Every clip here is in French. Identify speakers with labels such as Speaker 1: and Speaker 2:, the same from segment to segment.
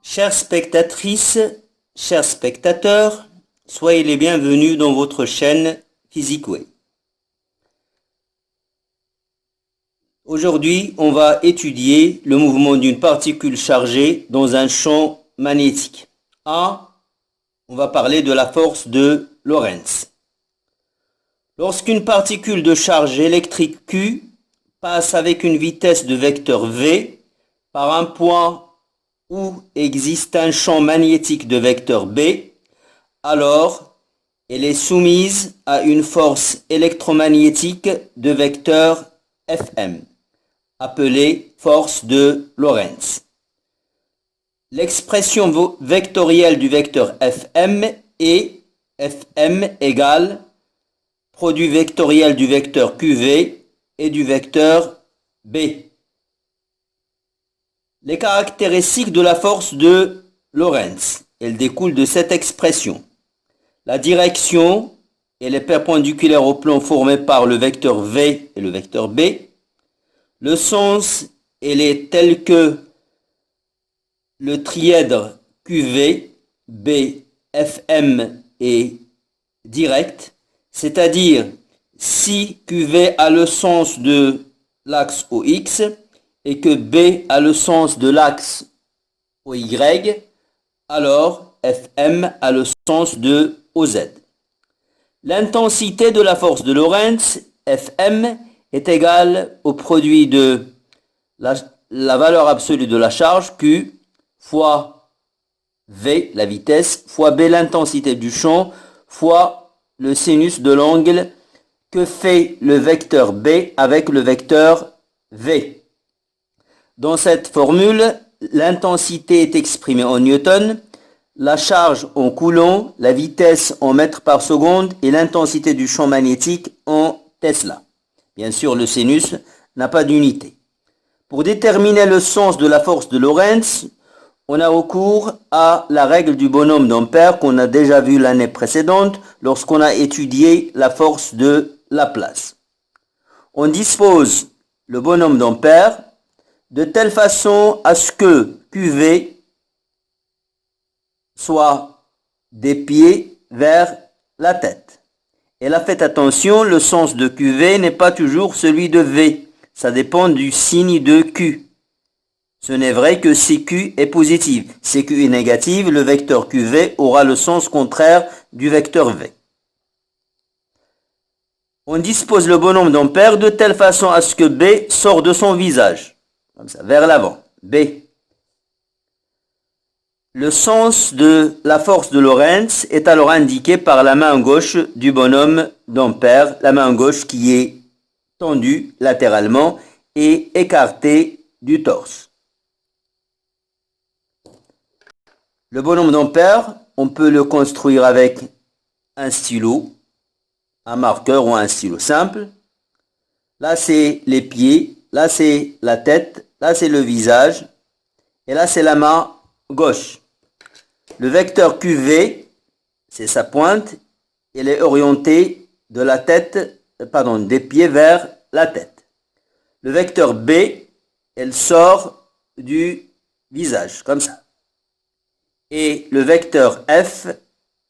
Speaker 1: Chères spectatrices, chers spectateurs, soyez les bienvenus dans votre chaîne PhysicWay. Aujourd'hui, on va étudier le mouvement d'une particule chargée dans un champ magnétique. On va parler de la force de Lorentz. Lorsqu'une particule de charge électrique Q passe avec une vitesse de vecteur V par un point où existe un champ magnétique de vecteur B, alors elle est soumise à une force électromagnétique de vecteur Fm, appelée force de Lorentz. L'expression vectorielle du vecteur Fm est Fm égale produit vectoriel du vecteur QV et du vecteur B. Les caractéristiques de la force de Lorentz, elles découlent de cette expression. La direction, elle est perpendiculaire au plan formé par le vecteur V et le vecteur B. Le sens, elle est tel que le trièdre QV, B, Fm est direct, c'est-à-dire si QV a le sens de l'axe OX, et que B a le sens de l'axe OY, alors Fm a le sens de OZ. L'intensité de la force de Lorentz, Fm, est égale au produit de la valeur absolue de la charge, Q, fois V, la vitesse, fois B, l'intensité du champ, fois le sinus de l'angle que fait le vecteur B avec le vecteur V. Dans cette formule, l'intensité est exprimée en newton, la charge en coulomb, la vitesse en mètres par seconde et l'intensité du champ magnétique en Tesla. Bien sûr, le sinus n'a pas d'unité. Pour déterminer le sens de la force de Lorentz, on a recours à la règle du bonhomme d'Ampère qu'on a déjà vu l'année précédente lorsqu'on a étudié la force de Laplace. On dispose le bonhomme d'Ampère de telle façon à ce que QV soit des pieds vers la tête. Et là, faites attention, le sens de QV n'est pas toujours celui de V. Ça dépend du signe de Q. Ce n'est vrai que si Q est positive. Si Q est négative, le vecteur QV aura le sens contraire du vecteur V. On dispose le bonhomme d'Ampère de telle façon à ce que B sort de son visage. Comme ça, vers l'avant, B. Le sens de la force de Lorentz est alors indiqué par la main gauche du bonhomme d'Ampère, la main gauche qui est tendue latéralement et écartée du torse. Le bonhomme d'Ampère, on peut le construire avec un stylo, un marqueur ou un stylo simple. Là, c'est les pieds, là, c'est la tête, là, c'est le visage, et là, c'est la main gauche. Le vecteur QV, c'est sa pointe, elle est orientée de la tête, des pieds vers la tête. Le vecteur B, elle sort du visage, comme ça. Et le vecteur F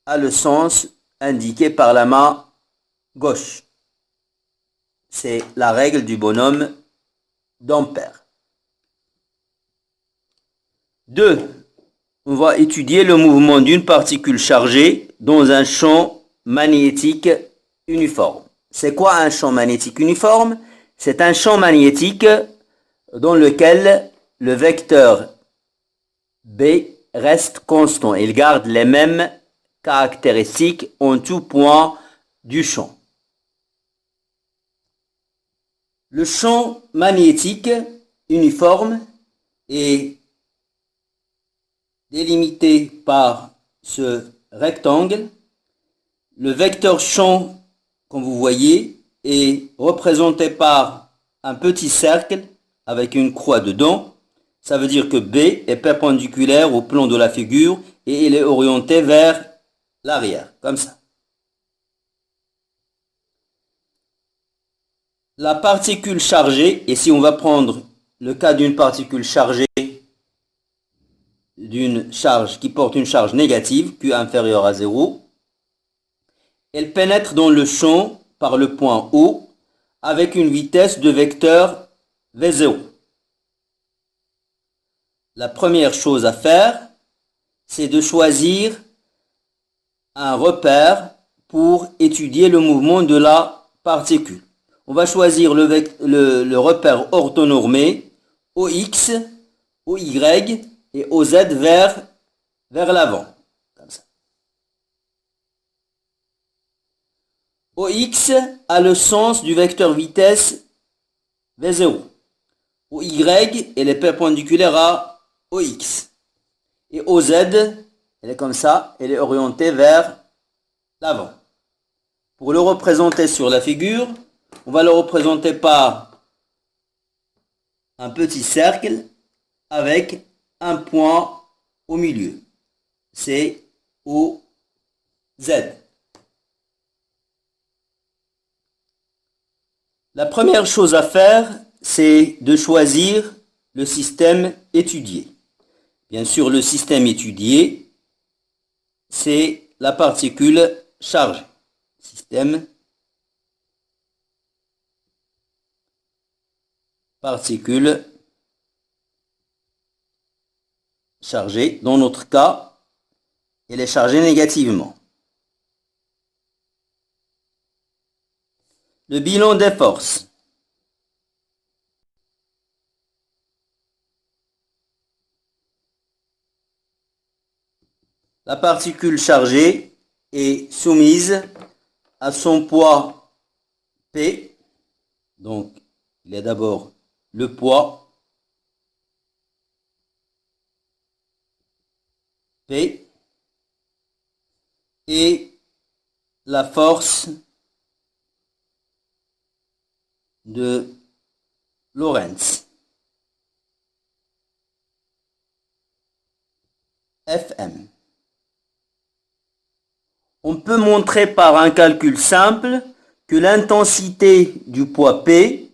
Speaker 1: a le sens indiqué par la main gauche. C'est la règle du bonhomme d'Ampère. 2. On va étudier le mouvement d'une particule chargée dans un champ magnétique uniforme. C'est quoi un champ magnétique uniforme? C'est un champ magnétique dans lequel le vecteur B reste constant. Il garde les mêmes caractéristiques en tout point du champ. Le champ magnétique uniforme est délimité par ce rectangle. Le vecteur champ, comme vous voyez, est représenté par un petit cercle avec une croix dedans. Ça veut dire que B est perpendiculaire au plan de la figure et il est orienté vers l'arrière, comme ça. la particule chargée, et si on va prendre le cas d'une particule chargée, d'une charge qui porte une charge négative, Q inférieur à 0, elle pénètre dans le champ par le point O avec une vitesse de vecteur V0. La première chose à faire, c'est de choisir un repère pour étudier le mouvement de la particule. On va choisir le repère orthonormé OX, OY et OZ vers l'avant. Comme ça. OX a le sens du vecteur vitesse V0. OY, elle est perpendiculaire à OX. Et OZ, elle est comme ça, elle est orientée vers l'avant. Pour le représenter sur la figure, on va le représenter par un petit cercle avec un point au milieu. C'est OZ. La première chose à faire, c'est de choisir le système étudié. Bien sûr, le système étudié, c'est la particule chargée. Système particule chargée. Dans notre cas, elle est chargée négativement. Le bilan des forces. La particule chargée est soumise à son poids P. Donc, il y a d'abord le poids P et la force de Lorentz. Fm. On peut montrer par un calcul simple que l'intensité du poids P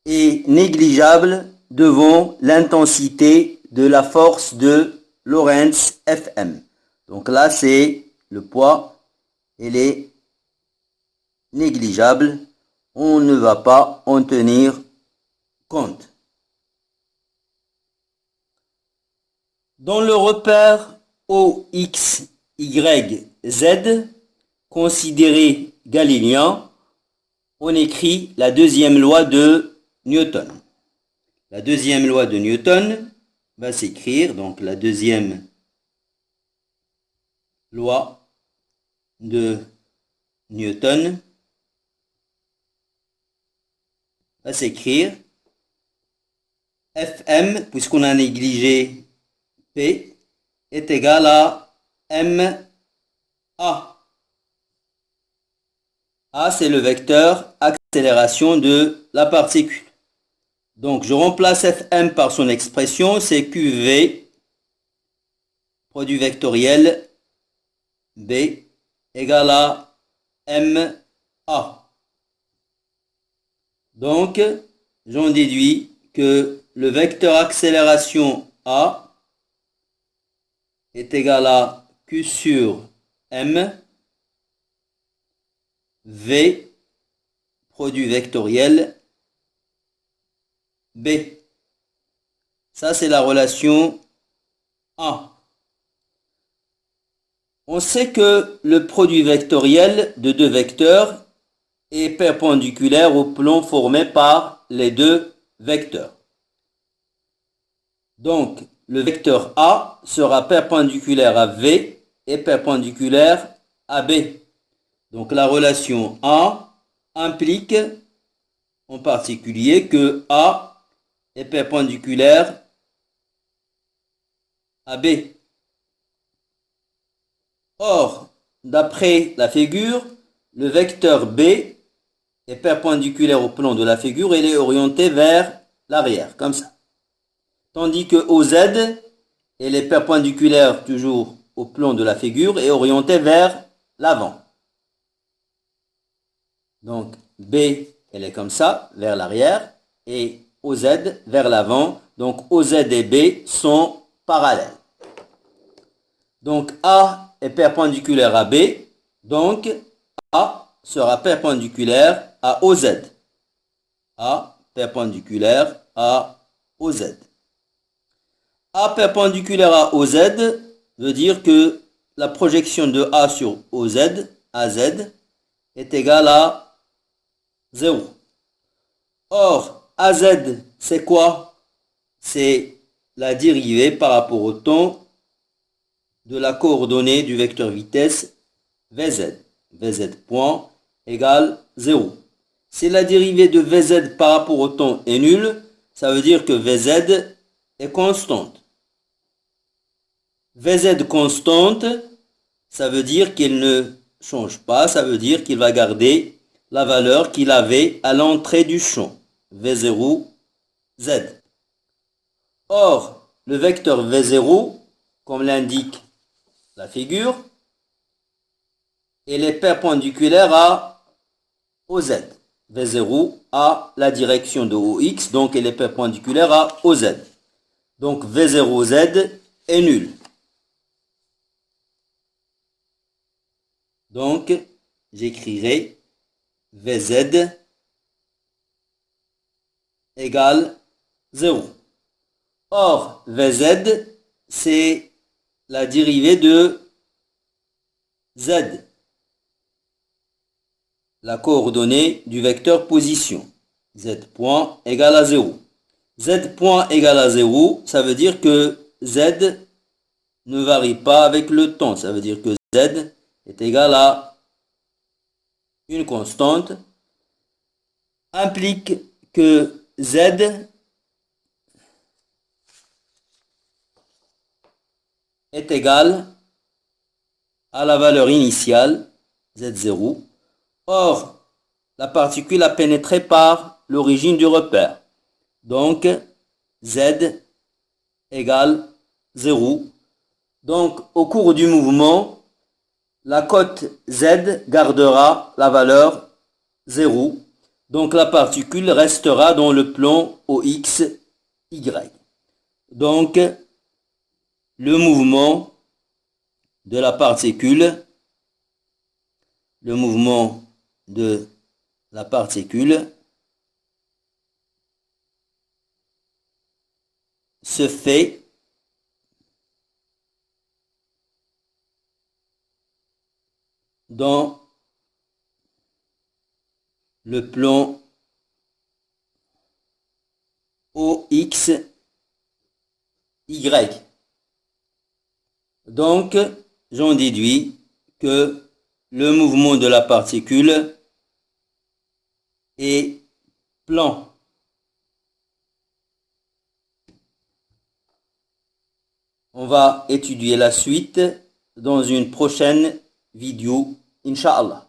Speaker 1: est négligeable devant l'intensité de la force de Lorentz Fm. Donc là, c'est le poids, il est négligeable. On ne va pas en tenir compte. Dans le repère OX, Y, Z, considéré galiléen, on écrit la deuxième loi de Newton. La deuxième loi de Newton va s'écrire, donc la deuxième loi de Newton va s'écrire Fm, puisqu'on a négligé P, est égal à ma. A, c'est le vecteur accélération de la particule. Donc, je remplace Fm par son expression, c'est QV, produit vectoriel B, égal à ma. Donc, j'en déduis que le vecteur accélération A est égal à Q sur M, V, produit vectoriel B. Ça, c'est la relation A. On sait que le produit vectoriel de deux vecteurs est perpendiculaire au plan formé par les deux vecteurs. Donc, le vecteur A sera perpendiculaire à V et perpendiculaire à B. Donc, la relation A implique en particulier que A est perpendiculaire à B. Or, d'après la figure, le vecteur B est perpendiculaire au plan de la figure et il est orienté vers l'arrière, comme ça. Tandis que OZ, elle est perpendiculaire toujours au plan de la figure et orientée vers l'avant. Donc, B elle est comme ça, vers l'arrière, et OZ vers l'avant. Donc OZ et B sont parallèles. Donc A est perpendiculaire à B, donc A sera perpendiculaire à OZ. A perpendiculaire à OZ. A perpendiculaire à OZ veut dire que la projection de A sur OZ, AZ, est égale à 0. Or, AZ, c'est quoi? C'est la dérivée par rapport au temps de la coordonnée du vecteur vitesse Vz. Vz point égale 0. Si la dérivée de Vz par rapport au temps est nulle, ça veut dire que Vz est constante. Vz constante, ça veut dire qu'il ne change pas, ça veut dire qu'il va garder la valeur qu'il avait à l'entrée du champ, V0, Z. Or, le vecteur V0, comme l'indique la figure, il est perpendiculaire à OZ. V0 a la direction de OX, donc il est perpendiculaire à OZ. Donc V0Z est nul. Donc, j'écrirai Vz égale 0. Or, Vz, c'est la dérivée de Z, la coordonnée du vecteur position. Z point égale à 0. Z point égale à 0, ça veut dire que Z ne varie pas avec le temps. Ça veut dire que Z est égal à une constante, implique que Z est égal à la valeur initiale, Z0. Or, la particule a pénétré par l'origine du repère. Donc, Z égale 0. Donc, au cours du mouvement, la cote Z gardera la valeur 0. Donc, la particule restera dans le plan OX, Y. Donc, le mouvement de la particule, se fait dans le plan OX, Y. Donc, j'en déduis que le mouvement de la particule est plan. On va étudier la suite dans une prochaine vidéo, Inch'Allah.